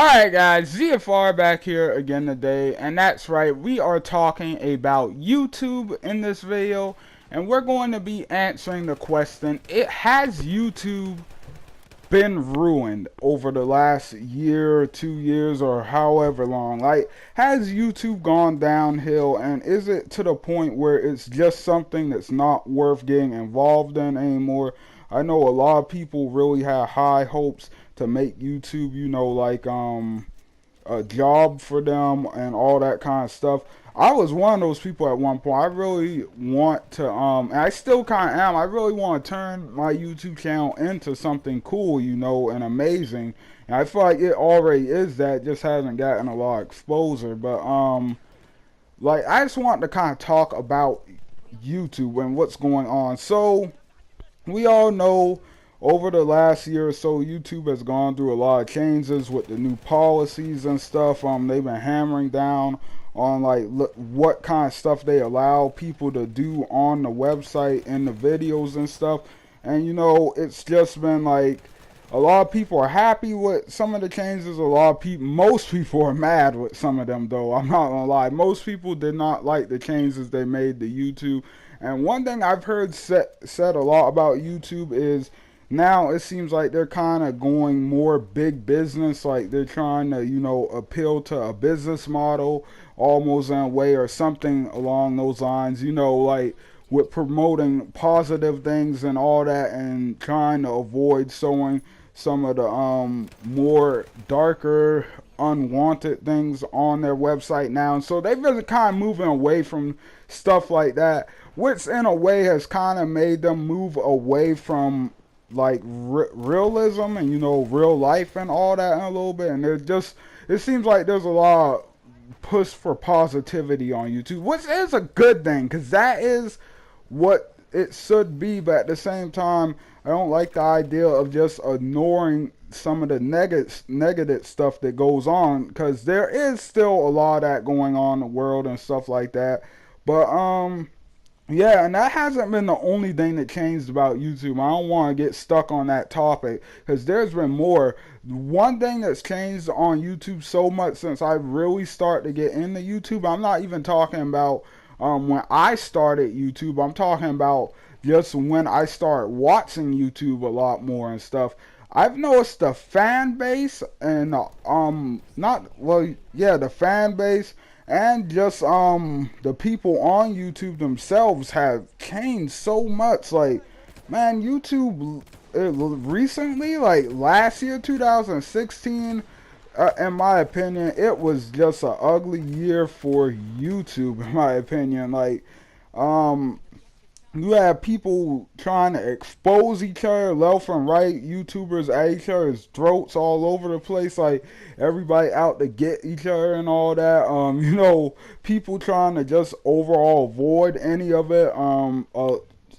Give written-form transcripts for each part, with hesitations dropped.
Alright guys, ZFR back here again today, and that's right, we are talking about YouTube in this video, and we're going to be answering the question, has YouTube been ruined over the last year, 2 years, or however long? Like, has YouTube gone downhill, and is it to the point where it's just something that's not worth getting involved in anymore? I know a lot of people really had high hopes to make YouTube, like a job for them and all that kind of stuff. I was one of those people at one point. I really want to, and I still kind of am. I really want to turn my YouTube channel into something cool, and amazing. And I feel like it already is that, just hasn't gotten a lot of exposure. But like, I just want to kind of talk about YouTube and what's going on. So we all know over the last year or so, YouTube has gone through a lot of changes with the new policies and stuff. They've been hammering down on like what kind of stuff they allow people to do on the website and the videos and stuff. And it's just been like, a lot of people are happy with some of the changes. Most people are mad with some of them, though. I'm not gonna lie. Most people did not like the changes they made to YouTube. And one thing I've heard said a lot about YouTube is now it seems like they're kind of going more big business. Like, they're trying to, appeal to a business model almost in a way, or something along those lines, like with promoting positive things and all that, and trying to avoid showing some of the more darker, unwanted things on their website now. And so they've been kind of moving away from stuff like that, which in a way has kind of made them move away from like realism and real life and all that in a little bit. And it seems like there's a lot of push for positivity on YouTube, which is a good thing, because that is what it should be. But at the same time, I don't like the idea of just ignoring some of the negative stuff that goes on, because there is still a lot of that going on in the world and stuff like that. But yeah, and that hasn't been the only thing that changed about YouTube. I don't want to get stuck on that topic, because there's been more. One thing that's changed on YouTube so much since I really started to get into YouTube, I'm not even talking about when I started YouTube. I'm talking about just when I started watching YouTube a lot more and stuff. I've noticed the fan base and the fan base and just the people on YouTube themselves have changed so much. Like, man, YouTube recently, like last year, 2016, in my opinion, it was just an ugly year for YouTube, in my opinion. Like, you have people trying to expose each other left and right, YouTubers at each other's throats all over the place, like everybody out to get each other and all that. People trying to just overall avoid any of it.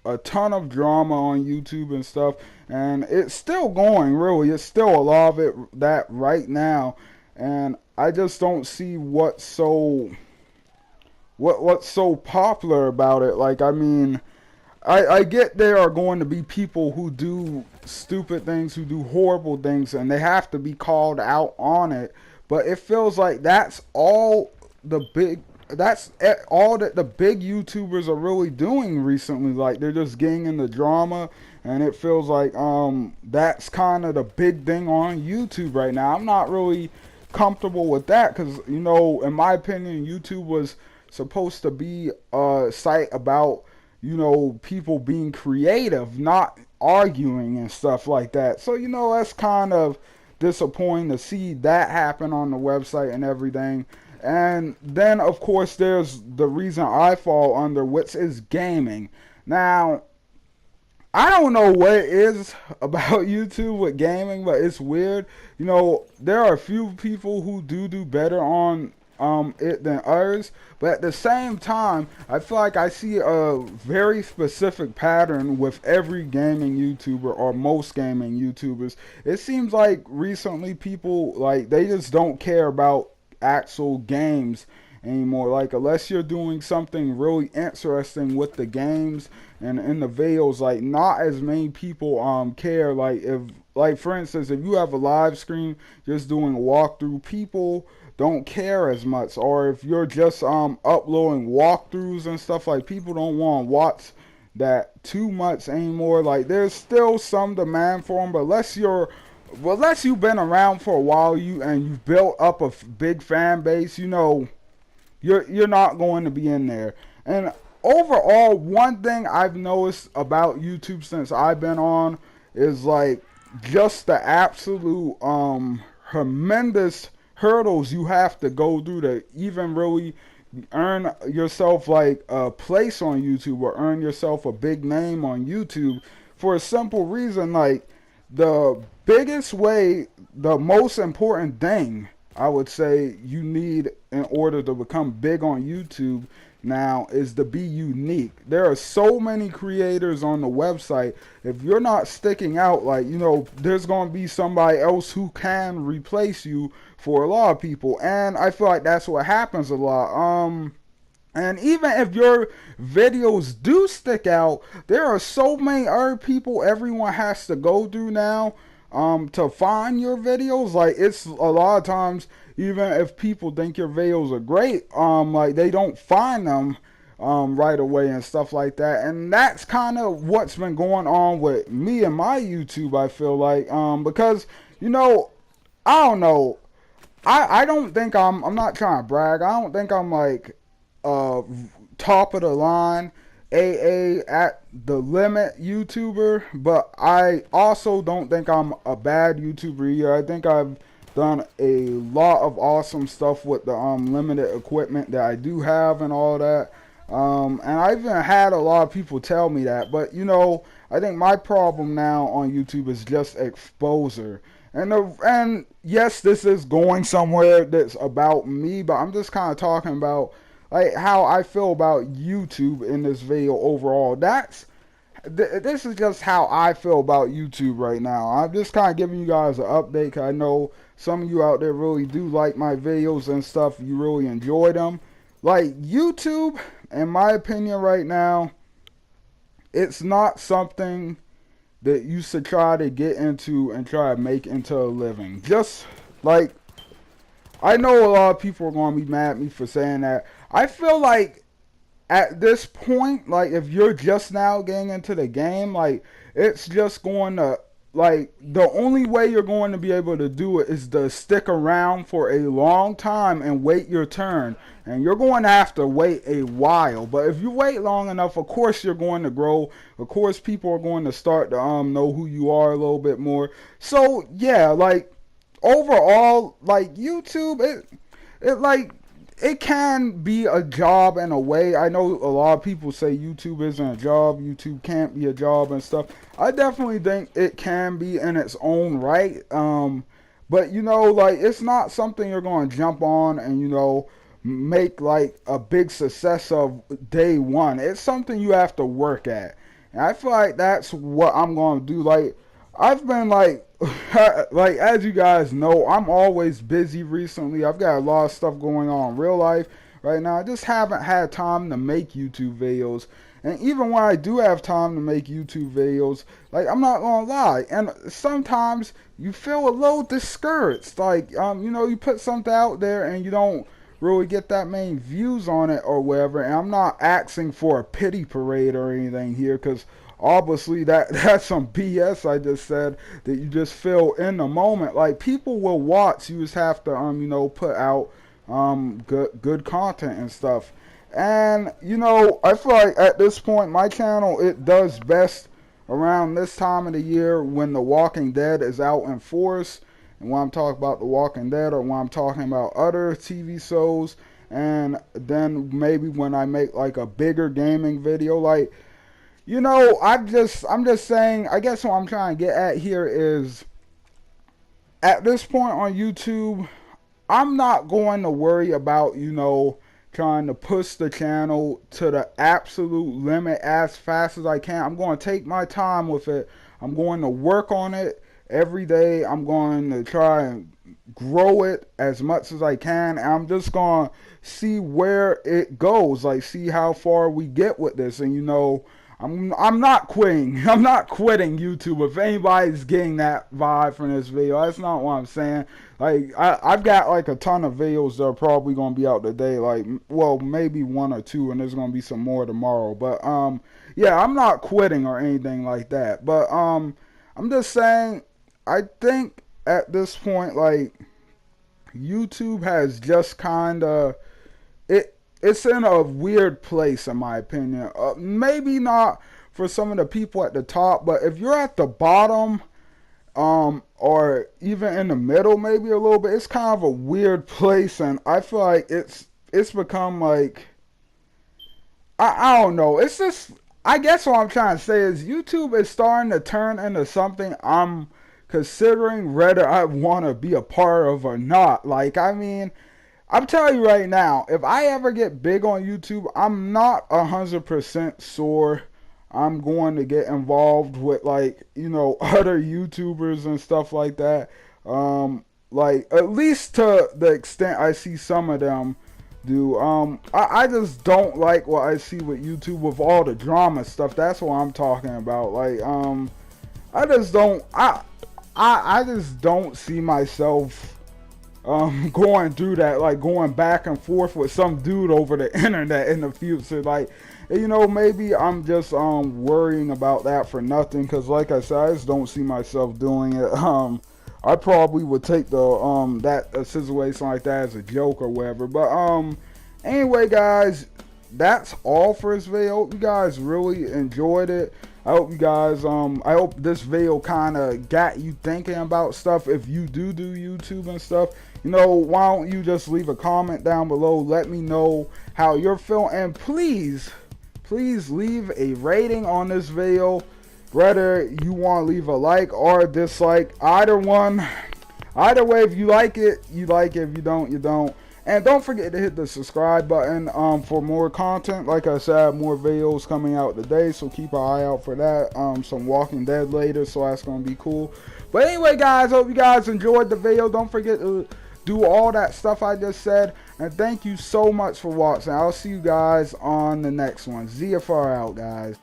A ton of drama on YouTube and stuff, and it's still going. Really, it's still a lot of it that right now, and I just don't see what's so popular about it. Like, I mean, I get there are going to be people who do stupid things, who do horrible things, and they have to be called out on it. But it feels like that's all that the big YouTubers are really doing recently. Like, they're just getting into drama, and it feels like that's kind of the big thing on YouTube right now. I'm not really comfortable with that, because in my opinion, YouTube was supposed to be a site about people being creative, not arguing and stuff like that. So that's kind of disappointing to see that happen on the website and everything. And then of course there's the reason I fall under, which is gaming. Now, I don't know what it is about YouTube with gaming, but it's weird. There are a few people who do better on it than others, but at the same time, I feel like I see a very specific pattern with every gaming YouTuber, or most gaming YouTubers. It seems like recently people, like, they just don't care about actual games anymore. Like, unless you're doing something really interesting with the games and in the videos, like, not as many people care. Like, if like for instance, if you have a live stream just doing a walkthrough, people don't care as much. Or if you're just uploading walkthroughs and stuff, like people don't want to watch that too much anymore. Like there's still some demand for them, but unless you've been around for a while, you've built up a big fan base, you're not going to be in there. And overall, one thing I've noticed about YouTube since I've been on is like just the absolute tremendous hurdles you have to go through to even really earn yourself like a place on YouTube or earn yourself a big name on YouTube, for a simple reason. Like the biggest way, the most important thing I would say you need in order to become big on YouTube now is to be unique. There are so many creators on the website. If you're not sticking out, like, there's going to be somebody else who can replace you for a lot of people. And I feel like that's what happens a lot. And even if your videos do stick out, there are so many other people everyone has to go through now to find your videos. Like, it's a lot of times, even if people think your videos are great, like they don't find them right away and stuff like that. And that's kind of what's been going on with me and my YouTube, I feel like, because I don't know, I don't think I'm not trying to brag, I don't think I'm like top of the line AA at the limit YouTuber, but I also don't think I'm a bad YouTuber either. I think I've done a lot of awesome stuff with the limited equipment that I do have and all that. And I've even had a lot of people tell me that. But I think my problem now on YouTube is just exposure. And yes, this is going somewhere that's about me, but I'm just kind of talking about like how I feel about YouTube in this video overall. This is just how I feel about YouTube right now. I'm just kind of giving you guys an update, 'cause I know some of you out there really do like my videos and stuff. You really enjoy them. Like, YouTube, in my opinion right now, it's not something that you should try to get into and try to make into a living. Just like, I know a lot of people are going to be mad at me for saying that. I feel like at this point, like, if you're just now getting into the game, like, it's just going to, like, the only way you're going to be able to do it is to stick around for a long time and wait your turn. And you're going to have to wait a while. But if you wait long enough, of course you're going to grow. Of course people are going to start to know who you are a little bit more. So, yeah, like, overall, like, YouTube, it can be a job in a way. I know a lot of people say YouTube isn't a job, YouTube can't be a job and stuff. I definitely think it can be in its own right. But like, it's not something you're going to jump on and make like a big success of day one. It's something you have to work at. And I feel like that's what I'm going to do. Like, I've been like like, as you guys know, I'm always busy recently. I've got a lot of stuff going on in real life right now. I just haven't had time to make YouTube videos. And even when I do have time to make YouTube videos, like, I'm not gonna lie, and sometimes you feel a little discouraged. Like, you put something out there and you don't really get that many views on it or whatever. And I'm not asking for a pity parade or anything here, because obviously that's some BS I just said, that you just feel in the moment. Like, people will watch. You just have to put out good content and stuff. And I feel like at this point my channel, it does best around this time of the year when The Walking Dead is out in force. And when I'm talking about The Walking Dead, or when I'm talking about other TV shows, and then maybe when I make like a bigger gaming video, like, I'm just saying, I guess what I'm trying to get at here is, at this point on YouTube, I'm not going to worry about, trying to push the channel to the absolute limit as fast as I can. I'm going to take my time with it. I'm going to work on it every day. I'm going to try and grow it as much as I can. And I'm just going to see where it goes, like, see how far we get with this. And, I'm not quitting. I'm not quitting YouTube. If anybody's getting that vibe from this video, that's not what I'm saying. Like I've got like a ton of videos that are probably gonna be out today. Like, well, maybe one or two, and there's gonna be some more tomorrow. But yeah, I'm not quitting or anything like that. But I'm just saying, I think at this point, like, YouTube has just kind of it's in a weird place, in my opinion. Maybe not for some of the people at the top, but if you're at the bottom, or even in the middle, maybe a little bit, it's kind of a weird place, and I feel like it's become like, I don't know. It's just, I guess what I'm trying to say is YouTube is starting to turn into something I'm considering whether I want to be a part of or not. Like, I mean, I'm telling you right now, if I ever get big on YouTube, I'm not 100% sure I'm going to get involved with, like, you know, other YouTubers and stuff like that. Like, at least to the extent I see some of them do. I just don't like what I see with YouTube with all the drama stuff. That's what I'm talking about. Like, I just don't, I just don't see myself going through that, like going back and forth with some dude over the internet in the future. Like, you know, maybe I'm just worrying about that for nothing, because like I said, I just don't see myself doing it. I probably would take the that a situation like that as a joke or whatever. But anyway, guys, that's all for this video. Hope you guys really enjoyed it. I hope you guys, I hope this video kind of got you thinking about stuff. If you do YouTube and stuff, you know, why don't you just leave a comment down below. Let me know how you're feeling. And please leave a rating on this video. Whether you want to leave a like or dislike, either one. Either way, if you like it, you like it. If you don't, you don't. And don't forget to hit the subscribe button for more content. Like I said, more videos coming out today, so keep an eye out for that. Some Walking Dead later, so that's going to be cool. But anyway, guys, hope you guys enjoyed the video. Don't forget to do all that stuff I just said. And thank you so much for watching. I'll see you guys on the next one. ZFR out, guys.